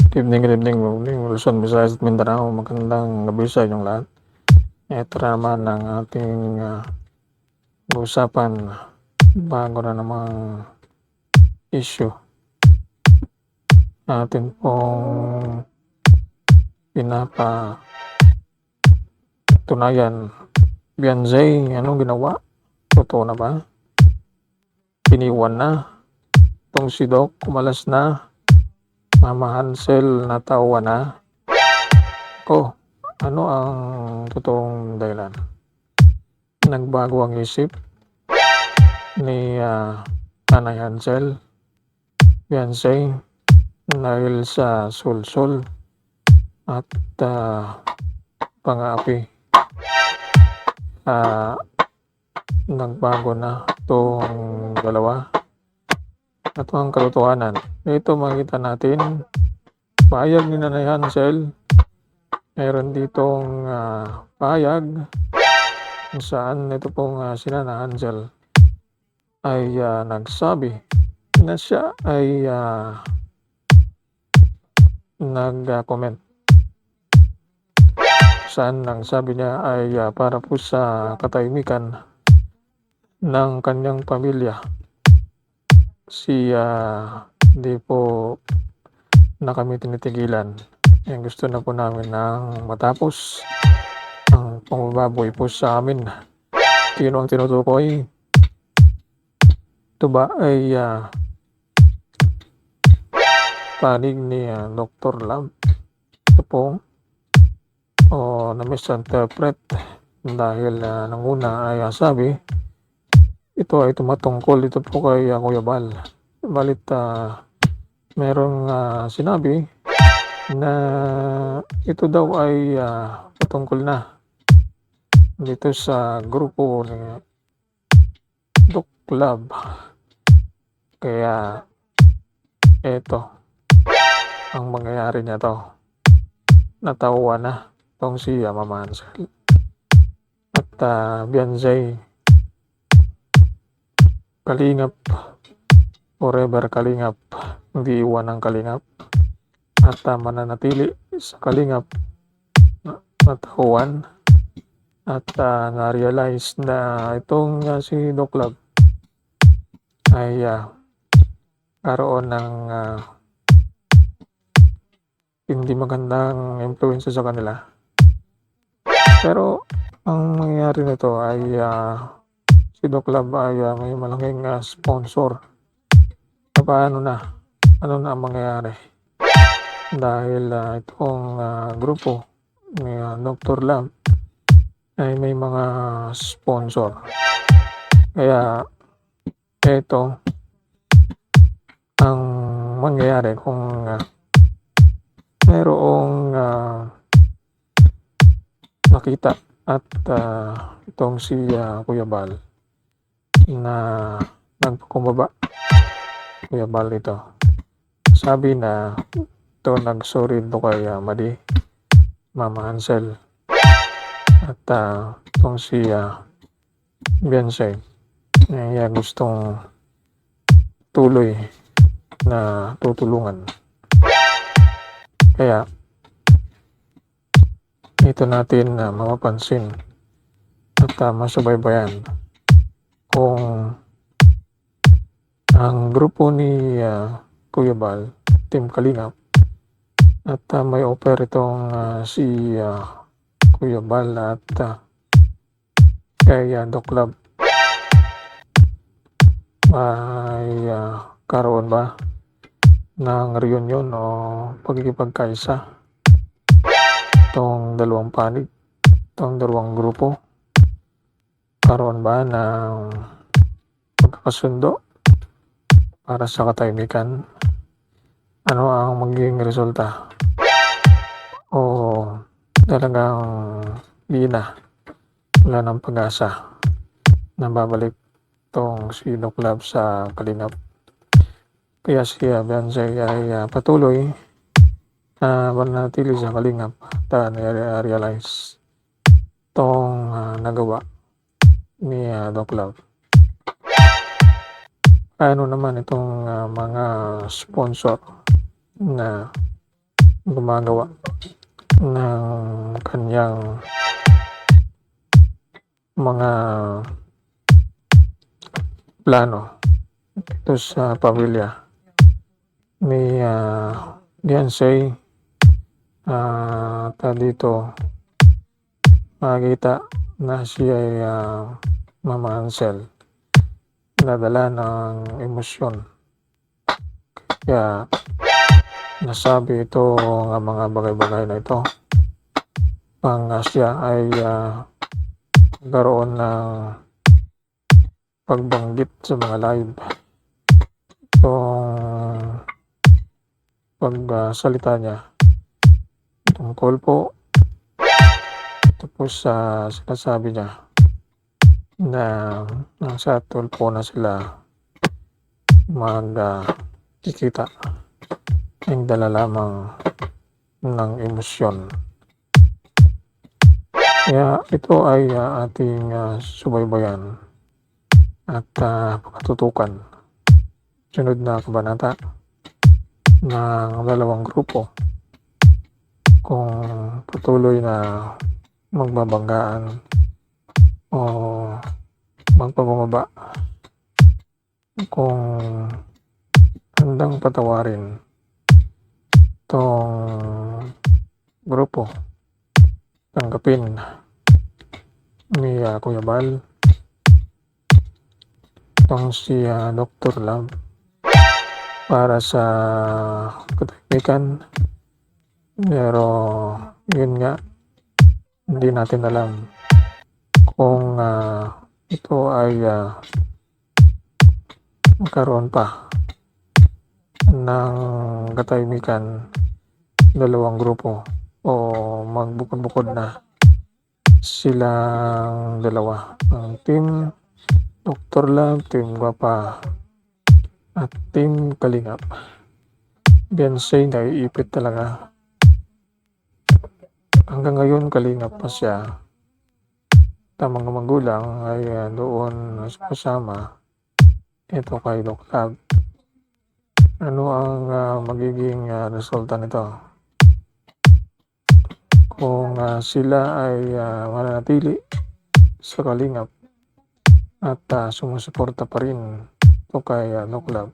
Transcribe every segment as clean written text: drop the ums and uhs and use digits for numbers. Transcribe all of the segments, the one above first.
Good evening, Luzon, Visayas at Mindanao. Magandang gabi sa inyong lahat. Ito na naman ang ating usapan bago na namang issue. Atin pong pinapatunayan. Beyonce, anong ginawa? Totoo na ba? Piniwan na. Itong si Doc, kumalas na. Mama Hansel, natawa na. Ano ang totoong dahilan? Nagbago ang isip ni Nanay Hansel, Beyonce, dahil sa sulsol at pang-aapi. Nagbago na itong dalawa. At ang katotohanan, ito makita natin, payag ni Nanay Hansel. Meron ditong payag kung saan ito pong si Nanay Hansel ay nagsabi na siya ay nag-comment. Saan ang sabi niya ay para po sa katahimikan ng kanyang pamilya. Hindi po na kami tinitigilan. Gusto na po namin nang matapos ang pangbababoy po sa amin. Sino ang tinutukoy? Ito ba ay panig ni Dr. Love? Ito po na misinterpret dahil nang una ay sabi ito ay tumatungkol ito po kay Kuya Bal. Balit merong sinabi na ito daw ay patungkol na dito sa grupo ni Doc Love. Kaya ito ang mangyayari niya to. Natawa na itong si Mama Hansel at Beyonce. Kalingap, forever Kalingap, hindi iwan ng Kalingap at mananatili sa Kalingap. Natawan at na-realize na itong si Doc Love ay karoon ng hindi magandang influence sa kanila. Pero ang mangyayari nito ay si Doc Love ay may malaking sponsor. Paano na? Ano na ang mangyayari? Dahil itong grupo ni Dr. Love ay may mga sponsor. Kaya ito ang mangyayari kung mayroong nakita at itong si Kuya Bal na nagkumbaba. Kuya Bal ito. Sabi na ito nagsorry ito kay Mama Hansel at itong si Beyonce ay gustong tuloy na tutulungan. Kaya ito natin mapapansin at masubaybayan kung ang grupo ni Kuya Bal, Team Kalingap, at may offer itong si Kuya Bal at kay Doc Love ay karoon ba ng reunion o pagkikipagkaisa itong dalawang panig, itong dalawang grupo? Karoon ba ng pagkakasundo para sa katahimikan? Ano ang magiging resulta? O talagang di na, wala ng pag-asa na babalik itong si Doc Love sa Kalingap? Kaya si Beyonce ay patuloy manatili sa Kalingap at na-realize itong nagawa ni Doc Love. Ano naman itong mga sponsor na gumagawa ng kanyang mga plano dito sa pamilya ni Beyonce. Dito makikita na siya ay Mama Ansel nadala ng emosyon, kaya nasabi ito ng mga bagay-bagay na ito pang siya ay nagkaroon ng pagbanggit sa mga live. Itong pagsalita niya tungkol po tapos sinasabi niya na nasa tulpo na sila magkikita ang dala lamang ng emosyon. Kaya ito ay ating subaybayan at pagkatutukan. Sunod na kabanata ng dalawang grupo kung patuloy na magbabanggaan o magpabumaba, kung handang patawarin itong grupo, tanggapin ni Kuya Bal itong si Dr. Love para sa katahimikan. Pero yun nga, hindi natin alam kung ito ay magkaroon pa ng katahimikan dalawang grupo o magbukod-bukod na silang dalawa, ang team Dr. Love, team Guapa at team Kalingap. Beyonce naiipit talaga. Hanggang ngayon kalingap pa siya. Tamang magulang ay doon kasama ito kay Doc Love. Ano ang magiging resulta nito? Kung sila ay mananatili sa kalingap at sumusuporta pa rin ito kay Doc Love,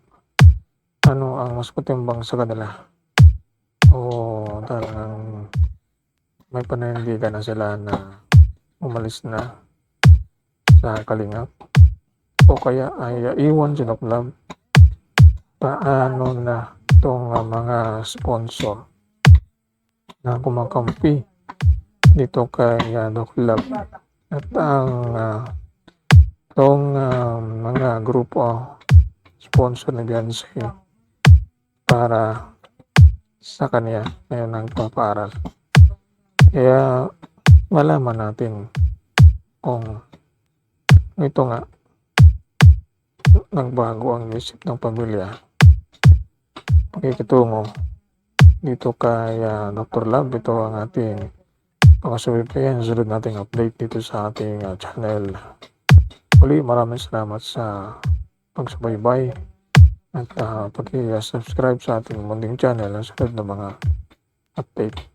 ano ang mas matimbang sa kanila? O talagang may pananindigan na sila na umalis na sa kalingap, o kaya ay iwan si Doc Love? Paano na itong mga sponsor na kumakampi dito kay Doc Love at ang itong mga grupo sponsor ni Beyonce para sa kanya ngayon nagpapaaral? Kaya malaman natin kung ito nga nagbago ang isip ng pamilya pakikitungo dito kay Dr. Love. Ito ang ating pagkasubaybayan. Sunod nating update dito sa ating channel. Muli, maraming salamat sa pagsubaybay at pag-subscribe sa ating munting channel. Sunod na mga update.